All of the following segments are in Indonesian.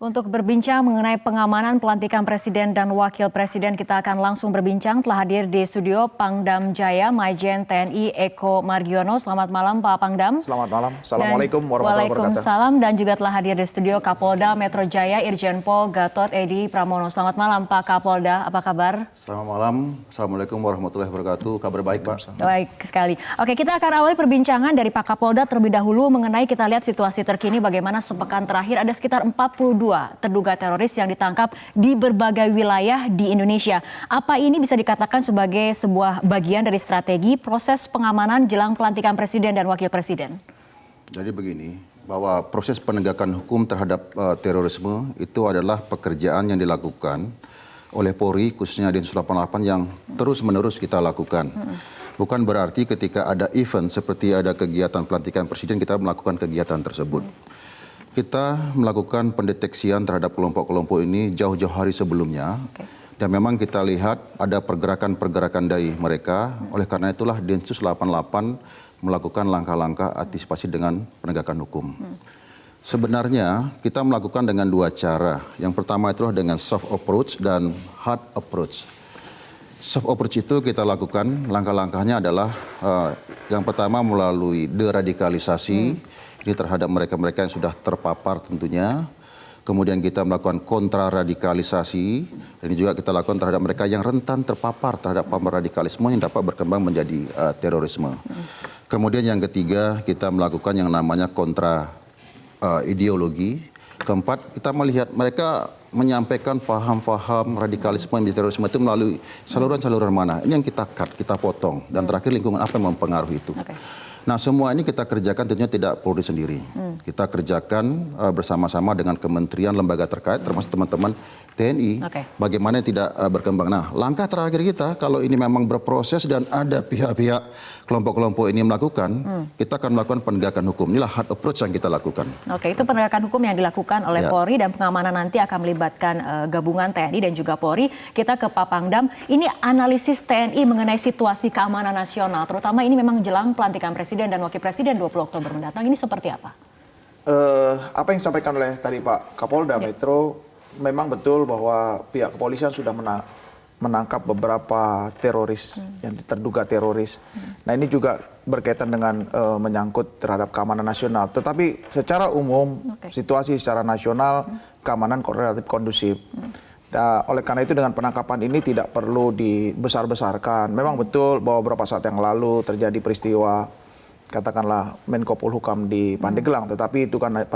Untuk berbincang mengenai pengamanan pelantikan Presiden dan Wakil Presiden, kita akan langsung berbincang. Telah hadir di studio Pangdam Jaya, Majen TNI Eko Margiono. Selamat malam Pak Pangdam. Selamat malam. Assalamualaikum warahmatullahi wabarakatuh. Waalaikumsalam. Dan juga telah hadir di studio Kapolda Metro Jaya, Irjen Pol Gatot Edi Pramono. Selamat malam Pak Kapolda, apa kabar? Selamat malam. Assalamualaikum warahmatullahi wabarakatuh. Kabar baik Pak? Baik sekali. Oke, kita akan awali perbincangan dari Pak Kapolda terlebih dahulu mengenai kita lihat situasi terkini bagaimana sepekan terakhir ada sekitar 42 terduga teroris yang ditangkap di berbagai wilayah di Indonesia. Apa ini bisa dikatakan sebagai sebuah bagian dari strategi proses pengamanan jelang pelantikan Presiden dan Wakil Presiden? Jadi begini, bahwa proses penegakan hukum terhadap terorisme itu adalah pekerjaan yang dilakukan oleh Polri, khususnya Densus 88 yang terus-menerus kita lakukan. Bukan berarti ketika ada event seperti ada kegiatan pelantikan Presiden kita melakukan kegiatan tersebut. Kita melakukan pendeteksian terhadap kelompok-kelompok ini jauh-jauh hari sebelumnya. Dan memang kita lihat ada pergerakan-pergerakan dari mereka. Oleh karena itulah Densus 88 melakukan langkah-langkah antisipasi dengan penegakan hukum. Sebenarnya kita melakukan dengan dua cara. Yang pertama itulah dengan soft approach dan hard approach. Soft approach itu kita lakukan, langkah-langkahnya adalah yang pertama melalui deradikalisasi. Ini terhadap mereka-mereka yang sudah terpapar tentunya. Kemudian kita melakukan kontraradikalisasi. Dan ini juga kita lakukan terhadap mereka yang rentan terpapar terhadap radikalisme yang dapat berkembang menjadi terorisme. Kemudian yang ketiga kita melakukan yang namanya kontra ideologi. Keempat, kita melihat mereka menyampaikan faham-faham radikalisme yang terorisme itu melalui saluran-saluran mana. Ini yang kita cut, kita potong. Dan terakhir lingkungan apa yang mempengaruhi itu. Nah semua ini kita kerjakan tentunya tidak Polri sendiri. Kita kerjakan bersama-sama dengan kementerian, lembaga terkait termasuk teman-teman TNI. Bagaimana tidak berkembang. Nah langkah terakhir kita kalau ini memang berproses dan ada pihak-pihak kelompok-kelompok ini melakukan, kita akan melakukan penegakan hukum. Inilah hard approach yang kita lakukan. Oke, itu penegakan hukum yang dilakukan oleh Polri dan pengamanan nanti akan melibatkan gabungan TNI dan juga Polri. Kita ke Pak Pangdam, ini analisis TNI mengenai situasi keamanan nasional, terutama ini memang jelang pelantikan Presiden dan Wakil Presiden 20 Oktober mendatang, ini seperti apa? Apa yang disampaikan oleh tadi Pak Kapolda Metro, memang betul bahwa pihak kepolisian sudah menangkap beberapa teroris yang terduga teroris. Nah ini juga berkaitan dengan menyangkut terhadap keamanan nasional. Tetapi secara umum situasi secara nasional keamanan relatif kondusif. Oleh karena itu dengan penangkapan ini tidak perlu dibesar-besarkan. Memang betul bahwa beberapa saat yang lalu terjadi peristiwa katakanlah Menko Polhukam di Pandeglang, tetapi itu kan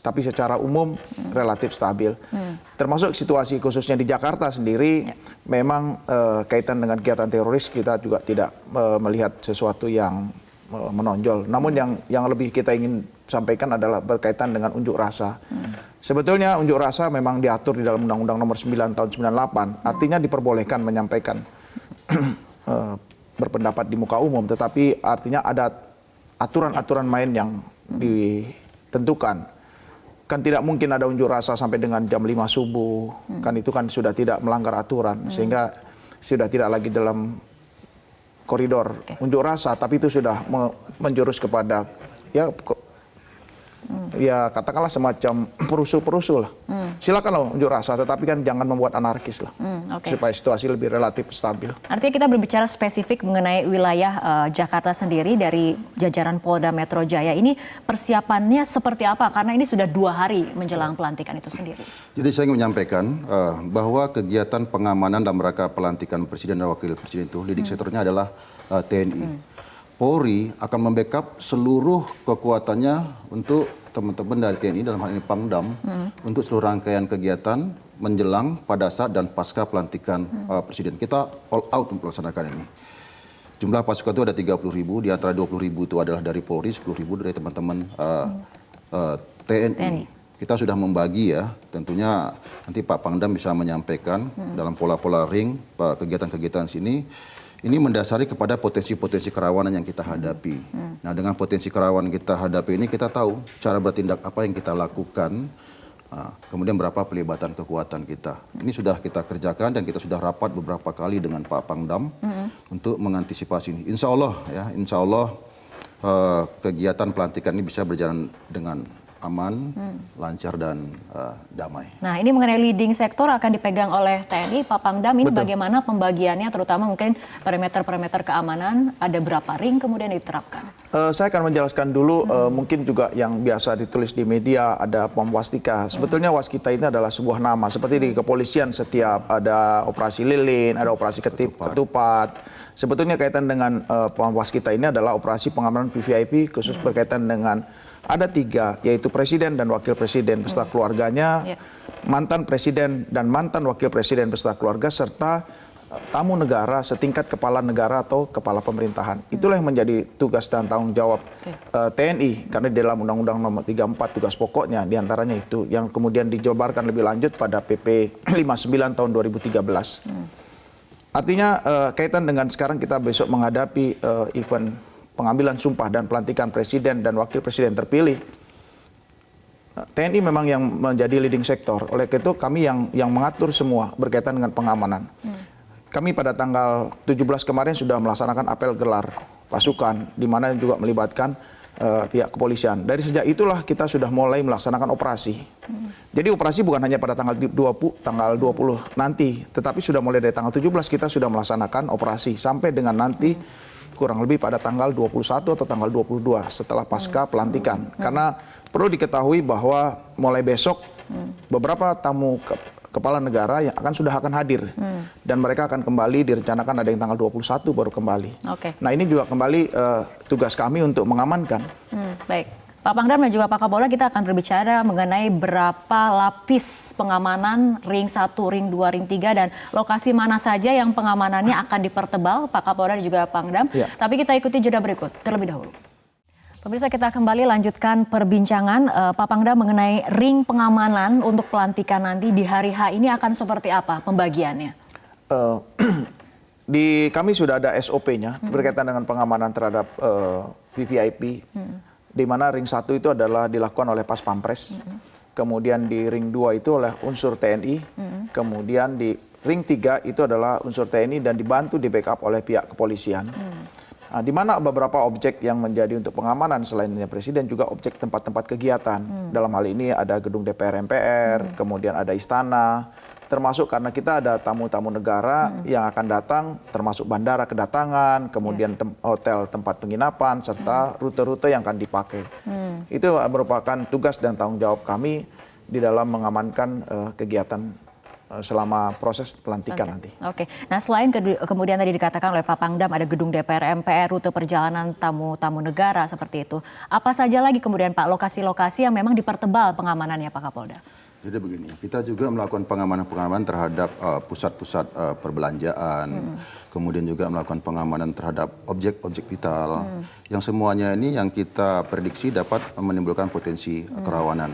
tapi secara umum relatif stabil. Termasuk situasi khususnya di Jakarta sendiri, memang kaitan dengan kegiatan teroris kita juga tidak melihat sesuatu yang menonjol. Namun yang lebih kita ingin sampaikan adalah berkaitan dengan unjuk rasa. Sebetulnya unjuk rasa memang diatur di dalam Undang-Undang Nomor 9 Tahun 98, artinya diperbolehkan menyampaikan berpendapat di muka umum, tetapi artinya ada aturan-aturan main yang ditentukan. Kan tidak mungkin ada unjuk rasa sampai dengan jam 5 subuh, kan itu kan sudah tidak melanggar aturan, sehingga sudah tidak lagi dalam koridor unjuk rasa, tapi itu sudah menjurus kepada ya katakanlah semacam perusuh-perusuh lah. Silakan loh unjuk rasa, tetapi kan jangan membuat anarkis lah, supaya situasi lebih relatif stabil. Artinya kita berbicara spesifik mengenai wilayah Jakarta sendiri dari jajaran Polda Metro Jaya. Ini persiapannya seperti apa? Karena ini sudah 2 hari menjelang pelantikan itu sendiri. Jadi saya ingin menyampaikan bahwa kegiatan pengamanan dalam rangka pelantikan Presiden dan Wakil Presiden itu leading sektornya adalah TNI. Polri akan membackup seluruh kekuatannya untuk teman-teman dari TNI dalam hal ini Pangdam untuk seluruh rangkaian kegiatan menjelang pada saat dan pasca pelantikan Presiden. Kita all out untuk melaksanakan ini. Jumlah pasukan itu ada 30.000, di antara 20.000 itu adalah dari Polri, 10.000 dari teman-teman TNI. Kita sudah membagi ya, tentunya nanti Pak Pangdam bisa menyampaikan dalam pola-pola ring kegiatan-kegiatan sini. Ini mendasari kepada potensi-potensi kerawanan yang kita hadapi. Nah, dengan potensi kerawanan kita hadapi ini, kita tahu cara bertindak apa yang kita lakukan, kemudian berapa pelibatan kekuatan kita. Ini sudah kita kerjakan dan kita sudah rapat beberapa kali dengan Pak Pangdam untuk mengantisipasi ini. Insya Allah kegiatan pelantikan ini bisa berjalan dengan aman, lancar dan damai. Nah, ini mengenai leading sektor akan dipegang oleh TNI, Pak Pangdam. Ini Betul. bagaimana pembagiannya, terutama mungkin parameter-parameter keamanan, ada berapa ring kemudian diterapkan? Saya akan menjelaskan dulu, mungkin juga yang biasa ditulis di media, ada Pom Wastika. Sebetulnya Waskita ini adalah sebuah nama. Seperti di kepolisian setiap ada operasi lilin, ada operasi ketupat. Sebetulnya kaitan dengan Pom Waskita ini adalah operasi pengamanan VVIP khusus berkaitan dengan ada 3, yaitu Presiden dan Wakil Presiden beserta keluarganya, mantan Presiden dan mantan Wakil Presiden beserta keluarga, serta tamu negara setingkat kepala negara atau kepala pemerintahan. Itulah yang menjadi tugas dan tanggung jawab TNI, karena di dalam Undang-Undang Nomor 34 tugas pokoknya diantaranya itu, yang kemudian dijabarkan lebih lanjut pada PP 59 tahun 2013. Artinya kaitan dengan sekarang kita besok menghadapi event pengambilan sumpah dan pelantikan Presiden dan Wakil Presiden terpilih. TNI memang yang menjadi leading sektor. Oleh itu kami yang mengatur semua berkaitan dengan pengamanan. Kami pada tanggal 17 kemarin sudah melaksanakan apel gelar pasukan, di mana juga melibatkan pihak kepolisian. Dari sejak itulah kita sudah mulai melaksanakan operasi. Jadi operasi bukan hanya pada tanggal 20 nanti, tetapi sudah mulai dari tanggal 17 kita sudah melaksanakan operasi sampai dengan nanti kurang lebih pada tanggal 21 atau tanggal 22 setelah pasca pelantikan. Karena perlu diketahui bahwa mulai besok beberapa tamu kepala negara yang sudah akan hadir dan mereka akan kembali, direncanakan ada yang tanggal 21 baru kembali. Nah, ini juga kembali tugas kami untuk mengamankan. Baik. Pak Pangdam dan juga Pak Kapolda, kita akan berbicara mengenai berapa lapis pengamanan ring 1, ring 2, ring 3 dan lokasi mana saja yang pengamanannya akan dipertebal, Pak Kapolda dan juga Pangdam. Tapi kita ikuti jeda berikut terlebih dahulu. Pemirsa, kita kembali lanjutkan perbincangan Pak Pangdam mengenai ring pengamanan untuk pelantikan nanti di hari H ini akan seperti apa pembagiannya? Kami sudah ada SOP-nya berkaitan dengan pengamanan terhadap VVIP. Di mana ring 1 itu adalah dilakukan oleh Pas Pampres, kemudian di ring 2 itu oleh unsur TNI, kemudian di ring 3 itu adalah unsur TNI dan dibantu di backup oleh pihak kepolisian. Nah, di mana beberapa objek yang menjadi untuk pengamanan selain Presiden juga objek tempat-tempat kegiatan. Dalam hal ini ada gedung DPR MPR, kemudian ada istana, termasuk karena kita ada tamu-tamu negara yang akan datang, termasuk bandara kedatangan, kemudian hotel tempat penginapan, serta rute-rute yang akan dipakai. Itu merupakan tugas dan tanggung jawab kami di dalam mengamankan kegiatan selama proses pelantikan nanti. Nah, selain kemudian tadi dikatakan oleh Pak Pangdam ada gedung DPR MPR, rute perjalanan tamu-tamu negara seperti itu. Apa saja lagi kemudian Pak lokasi-lokasi yang memang dipertebal pengamanannya Pak Kapolda? Jadi begini, kita juga melakukan pengamanan terhadap pusat-pusat perbelanjaan, kemudian juga melakukan pengamanan terhadap objek-objek vital, yang semuanya ini yang kita prediksi dapat menimbulkan potensi kerawanan.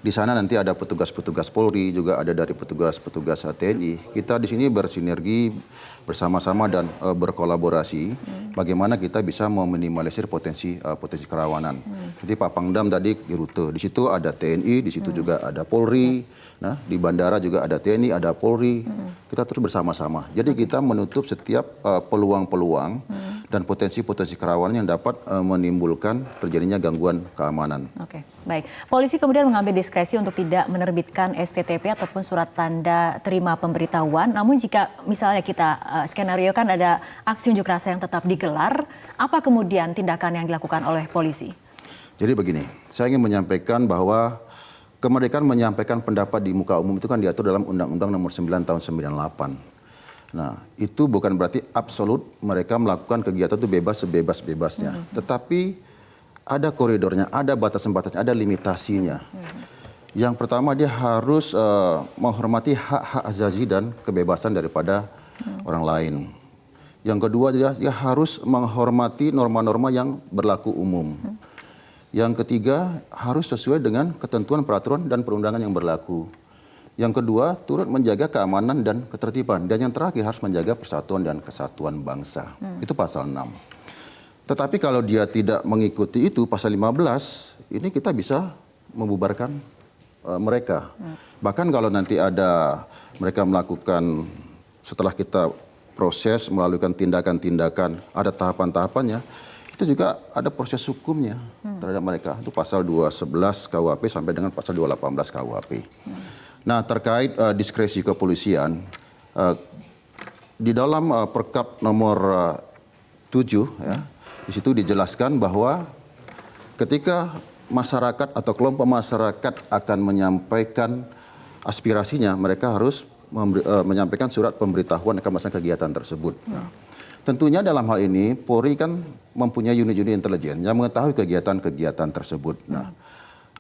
Di sana nanti ada petugas-petugas Polri, juga ada dari petugas-petugas TNI. Kita di sini bersinergi bersama-sama dan berkolaborasi, bagaimana kita bisa meminimalisir potensi kerawanan. Jadi Pak Pangdam tadi di rute, di situ ada TNI, di situ juga ada Polri. Nah, di bandara juga ada TNI, ada Polri. Kita terus bersama-sama. Jadi kita menutup setiap peluang-peluang dan potensi-potensi kerawanan yang dapat menimbulkan terjadinya gangguan keamanan. Baik. Polisi kemudian mengambil diskresi untuk tidak menerbitkan STTP ataupun surat tanda terima pemberitahuan. Namun jika misalnya kita skenario kan ada aksi unjuk rasa yang tetap digelar, apa kemudian tindakan yang dilakukan oleh polisi? Jadi begini, saya ingin menyampaikan bahwa kemerdekaan menyampaikan pendapat di muka umum itu kan diatur dalam Undang-Undang Nomor 9 Tahun 98. Nah, itu bukan berarti absolut mereka melakukan kegiatan itu bebas sebebas-bebasnya. Tetapi ada koridornya, ada batasan-batasnya, ada limitasinya. Yang pertama dia harus menghormati hak-hak azazi dan kebebasan daripada orang lain. Yang kedua dia harus menghormati norma-norma yang berlaku umum. Yang ketiga, harus sesuai dengan ketentuan peraturan dan perundangan yang berlaku. Yang kedua, turut menjaga keamanan dan ketertiban. Dan yang terakhir, harus menjaga persatuan dan kesatuan bangsa. Itu pasal 6. Tetapi kalau dia tidak mengikuti itu, pasal 15, ini kita bisa membubarkan mereka. Bahkan kalau nanti ada mereka melakukan, setelah kita proses, melakukan tindakan-tindakan, ada tahapan-tahapannya, itu itu juga ada proses hukumnya terhadap mereka. Itu pasal 211 KUHP sampai dengan pasal 218 KUHP. Nah, terkait diskresi kepolisian, di dalam Perkap nomor 7, ya, di situ dijelaskan bahwa ketika masyarakat atau kelompok masyarakat akan menyampaikan aspirasinya, mereka harus menyampaikan surat pemberitahuan akan melaksanakan kegiatan tersebut. Nah, tentunya dalam hal ini Polri kan mempunyai unit-unit intelijen yang mengetahui kegiatan-kegiatan tersebut. Nah,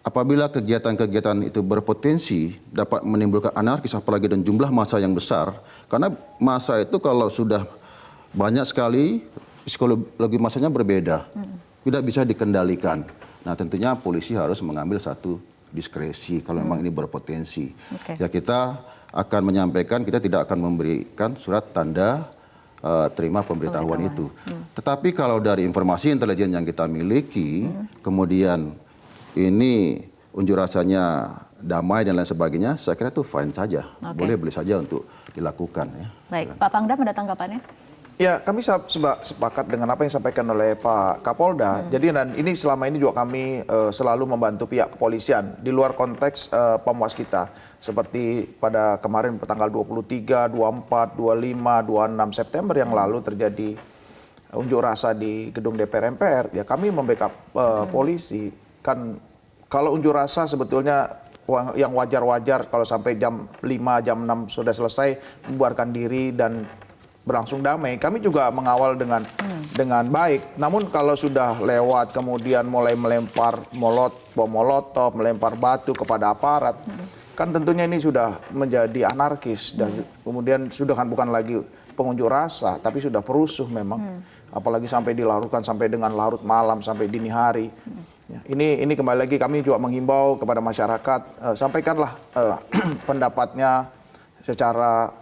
apabila kegiatan-kegiatan itu berpotensi dapat menimbulkan anarkis apalagi dan jumlah massa yang besar, karena massa itu kalau sudah banyak sekali psikologi massanya berbeda, tidak bisa dikendalikan. Nah, tentunya polisi harus mengambil satu diskresi kalau memang ini berpotensi. Ya, kita akan menyampaikan, kita tidak akan memberikan surat tanda terima pemberitahuan itu. Tetapi kalau dari informasi intelijen yang kita miliki, kemudian ini unjuk rasanya damai dan lain sebagainya, saya kira itu fine saja. Boleh saja untuk dilakukan. Ya. Baik, Pak Pangdam ada tanggapannya? Ya, kami sepakat dengan apa yang disampaikan oleh Pak Kapolda. Jadi dan ini selama ini juga kami selalu membantu pihak kepolisian di luar konteks Pamwas kita. Seperti pada kemarin tanggal 23, 24, 25, 26 September yang lalu terjadi unjuk rasa di gedung DPR MPR. Ya, kami membackup polisi. Kan kalau unjuk rasa sebetulnya yang wajar-wajar kalau sampai jam 5, jam 6 sudah selesai membuarkan diri dan berlangsung damai. Kami juga mengawal dengan baik. Namun kalau sudah lewat kemudian mulai melempar bom molotov, melempar batu kepada aparat, kan tentunya ini sudah menjadi anarkis dan kemudian sudah kan bukan lagi pengunjuk rasa, tapi sudah perusuh memang. Apalagi sampai dilarutkan sampai dengan larut malam sampai dini hari. Ya, ini kembali lagi kami juga menghimbau kepada masyarakat, sampaikanlah pendapatnya secara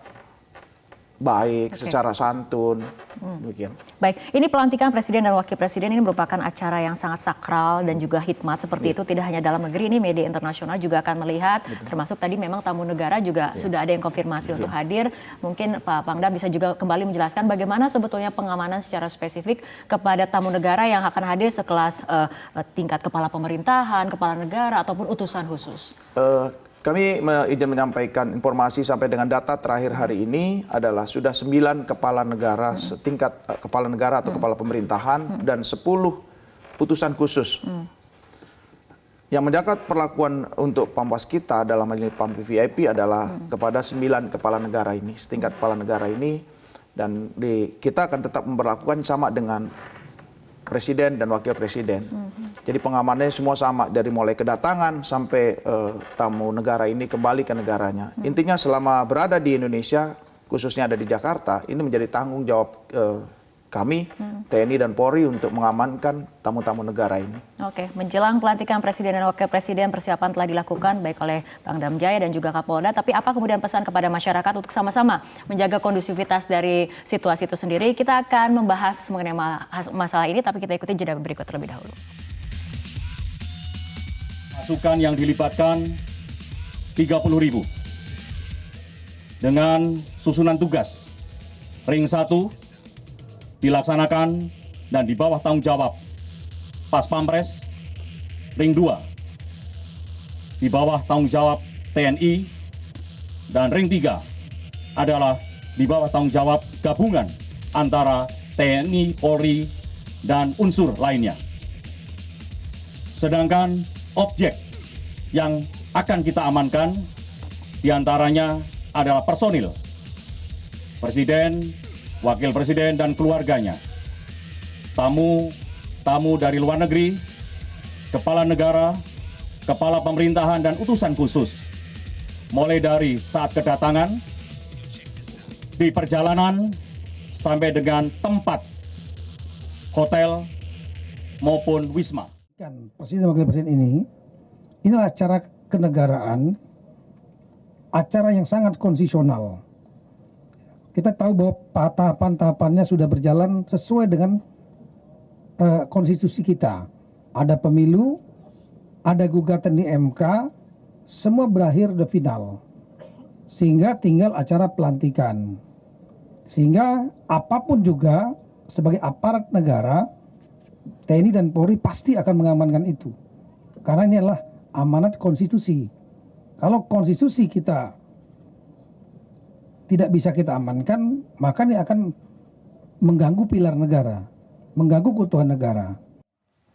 baik, secara santun, demikian. Baik, ini pelantikan Presiden dan Wakil Presiden ini merupakan acara yang sangat sakral dan juga hikmat seperti itu. Tidak hanya dalam negeri, ini media internasional juga akan melihat, termasuk tadi memang tamu negara juga sudah ada yang konfirmasi untuk hadir. Mungkin Pak Pangdam bisa juga kembali menjelaskan bagaimana sebetulnya pengamanan secara spesifik kepada tamu negara yang akan hadir sekelas tingkat kepala pemerintahan, kepala negara, ataupun utusan khusus. Kami izin menyampaikan informasi sampai dengan data terakhir hari ini adalah sudah 9 kepala negara setingkat kepala negara atau kepala pemerintahan dan 10 putusan khusus. Yang menjaga perlakuan untuk Pamwas kita dalam hal ini PAM VIP adalah kepada 9 kepala negara ini, setingkat kepala negara ini, dan kita akan tetap memperlakukan sama dengan Presiden dan Wakil Presiden. Jadi pengamanannya semua sama dari mulai kedatangan sampai tamu negara ini kembali ke negaranya. Intinya selama berada di Indonesia, khususnya ada di Jakarta, ini menjadi tanggung jawab kami, TNI dan Polri untuk mengamankan tamu-tamu negara ini. Oke, menjelang pelantikan Presiden dan Wakil Presiden, persiapan telah dilakukan baik oleh Pangdam Jaya dan juga Kapolda. Tapi apa kemudian pesan kepada masyarakat untuk sama-sama menjaga kondusivitas dari situasi itu sendiri? Kita akan membahas mengenai masalah ini, tapi kita ikuti jeda berikut terlebih dahulu. Pasukan yang dilibatkan 30.000 dengan susunan tugas. Ring 1 dilaksanakan dan di bawah tanggung jawab Pas Pampres. Ring 2 di bawah tanggung jawab TNI, dan ring 3 adalah di bawah tanggung jawab gabungan antara TNI, Polri, dan unsur lainnya. Sedangkan objek yang akan kita amankan diantaranya adalah personil Presiden, Wakil Presiden dan keluarganya, tamu dari luar negeri, kepala negara, kepala pemerintahan dan utusan khusus, mulai dari saat kedatangan, di perjalanan, sampai dengan tempat hotel maupun wisma. Presiden dan Wakil Presiden ini adalah acara kenegaraan, acara yang sangat konstitusional. Kita tahu bahwa tahapan-tahapannya sudah berjalan sesuai dengan konstitusi kita. Ada pemilu, ada gugatan di MK, semua berakhir di final. Sehingga tinggal acara pelantikan. Sehingga apapun juga sebagai aparat negara, TNI dan Polri pasti akan mengamankan itu. Karena ini adalah amanat konstitusi. Kalau konstitusi kita tidak bisa kita amankan, maka ini akan mengganggu pilar negara, mengganggu keutuhan negara.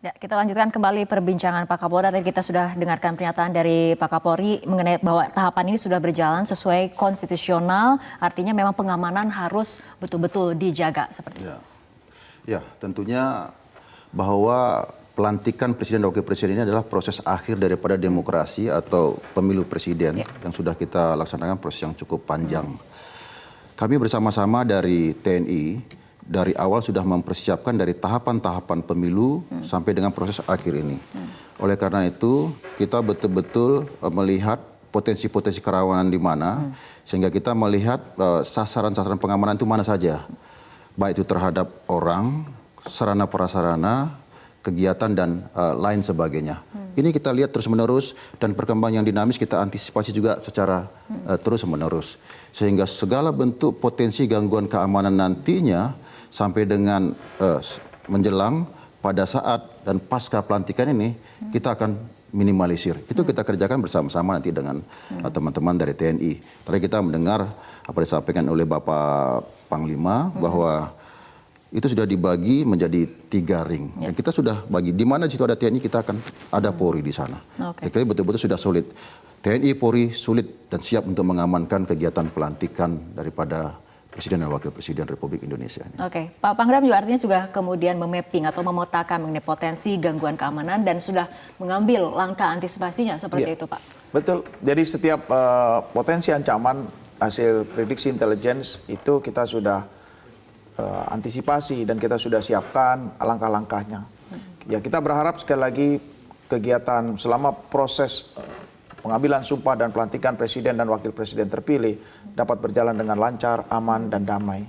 Ya, kita lanjutkan kembali perbincangan Pak Kapolda. Tadi kita sudah dengarkan pernyataan dari Pak Kapolri mengenai bahwa tahapan ini sudah berjalan sesuai konstitusional, artinya memang pengamanan harus betul-betul dijaga seperti itu. Ya, tentunya bahwa pelantikan presiden dan wakil presiden ini adalah proses akhir daripada demokrasi atau pemilu presiden yang sudah kita laksanakan proses yang cukup panjang. Kami bersama-sama dari TNI dari awal sudah mempersiapkan dari tahapan-tahapan pemilu sampai dengan proses akhir ini. Oleh karena itu, kita betul-betul melihat potensi-potensi kerawanan di mana, sehingga kita melihat sasaran-sasaran pengamanan itu mana saja. Baik itu terhadap orang, sarana prasarana, kegiatan dan lain sebagainya. Ini kita lihat terus-menerus dan perkembangan yang dinamis kita antisipasi juga secara terus-menerus. Sehingga segala bentuk potensi gangguan keamanan nantinya sampai dengan menjelang pada saat dan pasca pelantikan ini kita akan minimalisir. Itu kita kerjakan bersama-sama nanti dengan teman-teman dari TNI. Tadi kita mendengar apa disampaikan oleh Bapak Panglima bahwa itu sudah dibagi menjadi 3 ring. Dan kita sudah bagi di mana situ ada TNI kita akan ada Polri di sana. Jadi betul-betul sudah solid. TNI Polri sulit dan siap untuk mengamankan kegiatan pelantikan daripada Presiden dan Wakil Presiden Republik Indonesia. Oke, Pak Pangdam juga artinya sudah kemudian memapping atau memetakan mengenai potensi gangguan keamanan dan sudah mengambil langkah antisipasinya seperti itu, Pak. Betul. Jadi setiap potensi ancaman hasil prediksi intelligence itu kita sudah antisipasi dan kita sudah siapkan langkah-langkahnya. Ya, kita berharap sekali lagi kegiatan selama proses pengambilan sumpah dan pelantikan presiden dan wakil presiden terpilih dapat berjalan dengan lancar, aman, dan damai.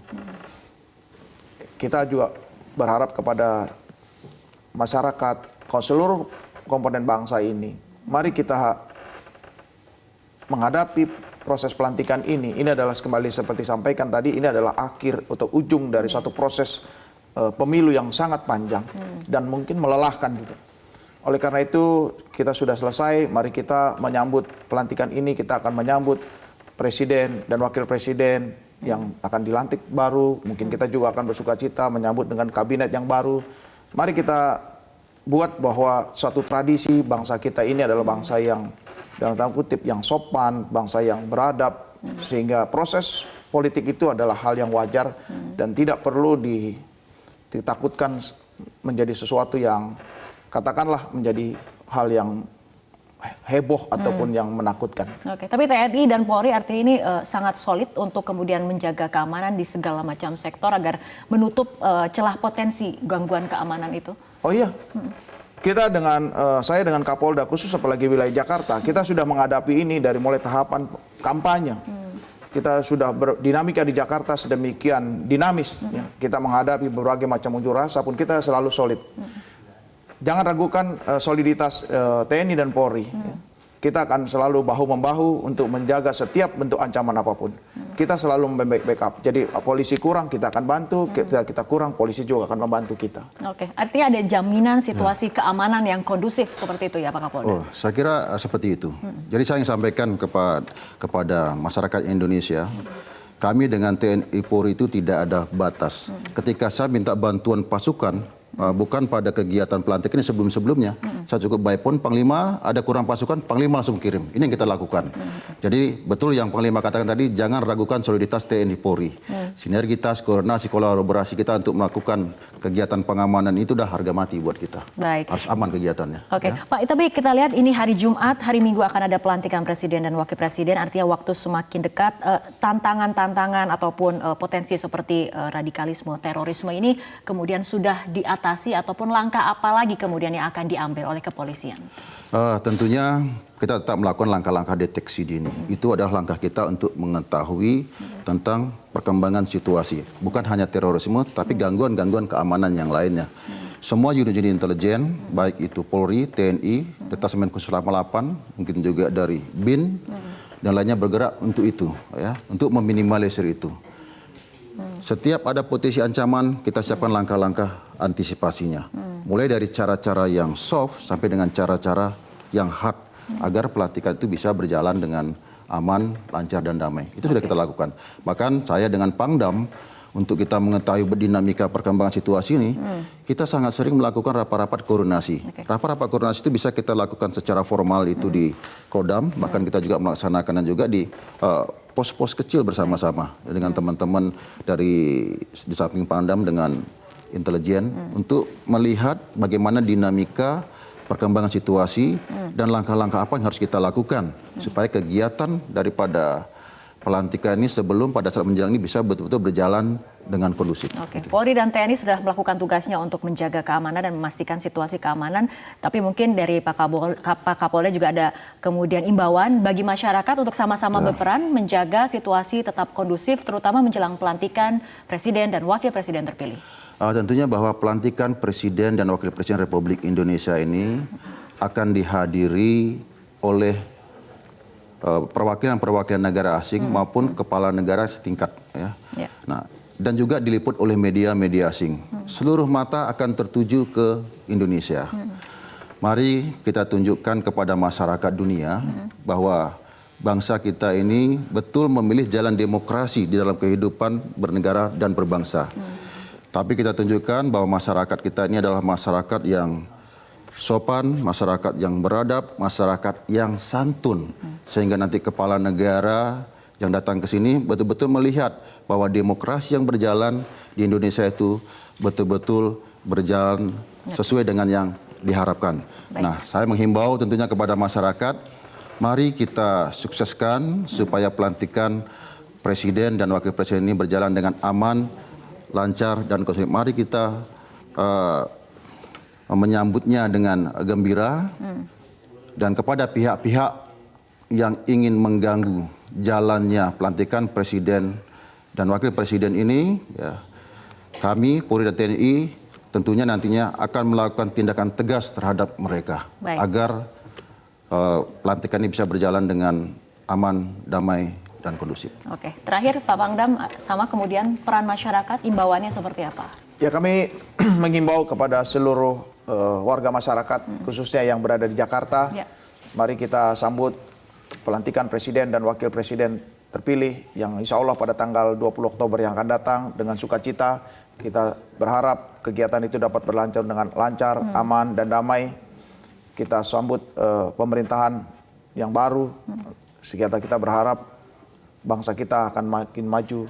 Kita juga berharap kepada masyarakat, seluruh komponen bangsa ini, mari kita menghadapi proses pelantikan ini adalah kembali seperti sampaikan tadi, ini adalah akhir atau ujung dari suatu proses pemilu yang sangat panjang dan mungkin melelahkan juga. Oleh karena itu kita sudah selesai, mari kita menyambut pelantikan ini, kita akan menyambut presiden dan wakil presiden yang akan dilantik baru, mungkin kita juga akan bersuka cita menyambut dengan kabinet yang baru. Mari kita buat bahwa suatu tradisi bangsa kita ini adalah bangsa yang dalam tanda kutip yang sopan, bangsa yang beradab, sehingga proses politik itu adalah hal yang wajar dan tidak perlu ditakutkan menjadi sesuatu yang katakanlah menjadi hal yang heboh ataupun yang menakutkan. Oke, tapi TNI dan Polri artinya ini sangat solid untuk kemudian menjaga keamanan di segala macam sektor agar menutup celah potensi gangguan keamanan itu. Oh iya, kita dengan saya dengan Kapolda khusus apalagi wilayah Jakarta, kita sudah menghadapi ini dari mulai tahapan kampanye. Kita sudah dinamika di Jakarta sedemikian dinamis. Ya. Kita menghadapi berbagai macam unjuk rasa pun kita selalu solid. Jangan ragukan soliditas TNI dan Polri. Ya. Kita akan selalu bahu-membahu untuk menjaga setiap bentuk ancaman apapun. Kita selalu backup. Jadi polisi kurang, kita akan bantu. Kita kurang, polisi juga akan membantu kita. Oke, artinya ada jaminan situasi keamanan yang kondusif seperti itu ya Pak Kapolda? Oh, saya kira seperti itu. Jadi saya ingin sampaikan kepada masyarakat Indonesia, kami dengan TNI Polri itu tidak ada batas. Ketika saya minta bantuan pasukan, bukan pada kegiatan pelantikan ini sebelum-sebelumnya. Saya cukup by phone, Panglima ada kurang pasukan, Panglima langsung kirim. Ini yang kita lakukan. Jadi betul yang Panglima katakan tadi, jangan ragukan soliditas TNI Polri. Sinergitas, koordinasi, kolaborasi kita untuk melakukan kegiatan pengamanan itu udah harga mati buat kita. Baik. Harus aman kegiatannya. Oke, ya. Pak, tapi kita lihat ini hari Jumat, hari Minggu akan ada pelantikan presiden dan wakil presiden. Artinya waktu semakin dekat, tantangan-tantangan ataupun potensi seperti radikalisme, terorisme ini kemudian sudah diatasi ataupun langkah apa lagi kemudian yang akan diambil oleh kepolisian? Tentunya kita tetap melakukan langkah-langkah deteksi dini. Itu adalah langkah kita untuk mengetahui tentang perkembangan situasi. Bukan hanya terorisme, tapi gangguan-gangguan keamanan yang lainnya. Semua unit-unit intelijen, baik itu Polri, TNI, Detasemen Khusus 88, mungkin juga dari BIN, dan lainnya bergerak untuk itu, ya, untuk meminimalisir itu. Setiap ada potensi ancaman, kita siapkan langkah-langkah antisipasinya. mulai dari cara-cara yang soft sampai dengan cara-cara yang hard, agar pelantikan itu bisa berjalan dengan aman, lancar, dan damai. Itu sudah kita lakukan. Bahkan saya dengan Pangdam, untuk kita mengetahui dinamika perkembangan situasi ini, kita sangat sering melakukan rapat-rapat koordinasi. Rapat-rapat koordinasi itu bisa kita lakukan secara formal itu di Kodam, bahkan kita juga melaksanakan juga di pos-pos kecil bersama-sama dengan teman-teman di samping Pangdam dengan intelijen untuk melihat bagaimana dinamika perkembangan situasi dan langkah-langkah apa yang harus kita lakukan supaya kegiatan daripada pelantikan ini sebelum pada saat menjelang ini bisa betul-betul berjalan dengan kondusif. Oke, Polri dan TNI sudah melakukan tugasnya untuk menjaga keamanan dan memastikan situasi keamanan. Tapi mungkin dari Pak Kapolda juga ada kemudian imbauan bagi masyarakat untuk sama-sama berperan menjaga situasi tetap kondusif, terutama menjelang pelantikan Presiden dan Wakil Presiden terpilih. Tentunya bahwa pelantikan Presiden dan Wakil Presiden Republik Indonesia ini akan dihadiri oleh perwakilan-perwakilan negara asing maupun kepala negara setingkat. Ya. Nah, dan juga diliput oleh media-media asing. Seluruh mata akan tertuju ke Indonesia. Mari kita tunjukkan kepada masyarakat dunia bahwa bangsa kita ini betul memilih jalan demokrasi di dalam kehidupan bernegara dan berbangsa. Tapi kita tunjukkan bahwa masyarakat kita ini adalah masyarakat yang sopan, masyarakat yang beradab, masyarakat yang santun. Sehingga nanti kepala negara yang datang ke sini betul-betul melihat bahwa demokrasi yang berjalan di Indonesia itu betul-betul berjalan sesuai dengan yang diharapkan. Nah, saya menghimbau tentunya kepada masyarakat, mari kita sukseskan supaya pelantikan Presiden dan Wakil Presiden ini berjalan dengan aman, lancar, dan kondusif. Mari kita menyambutnya dengan gembira, dan kepada pihak-pihak yang ingin mengganggu jalannya pelantikan Presiden dan Wakil Presiden ini, ya, kami Polri dan TNI tentunya nantinya akan melakukan tindakan tegas terhadap mereka agar pelantikan ini bisa berjalan dengan aman, damai, dan kondusif. Oke, terakhir Pak Pangdam, sama kemudian peran masyarakat, imbauannya seperti apa? Ya, kami menghimbau kepada seluruh warga masyarakat, khususnya yang berada di Jakarta. Mari kita sambut pelantikan Presiden dan Wakil Presiden terpilih yang insya Allah pada tanggal 20 Oktober yang akan datang dengan sukacita. Kita berharap kegiatan itu dapat berlanjut dengan lancar, aman, dan damai. Kita sambut pemerintahan yang baru. Kita berharap bangsa kita akan makin maju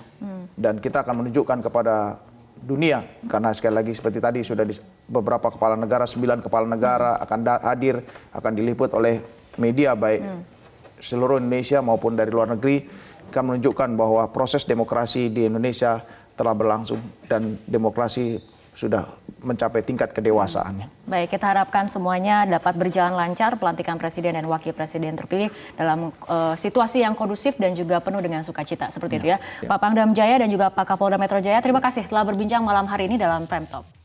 dan kita akan menunjukkan kepada dunia, karena sekali lagi seperti tadi sudah beberapa kepala negara, 9 kepala negara akan hadir, akan diliput oleh media baik seluruh Indonesia maupun dari luar negeri, akan menunjukkan bahwa proses demokrasi di Indonesia telah berlangsung dan demokrasi sudah mencapai tingkat kedewasaannya. Baik, kita harapkan semuanya dapat berjalan lancar, pelantikan Presiden dan Wakil Presiden terpilih dalam situasi yang kondusif dan juga penuh dengan sukacita. Seperti itu ya. Pak Pangdam Jaya dan juga Pak Kapolda Metro Jaya, terima kasih telah berbincang malam hari ini dalam Prime Talk.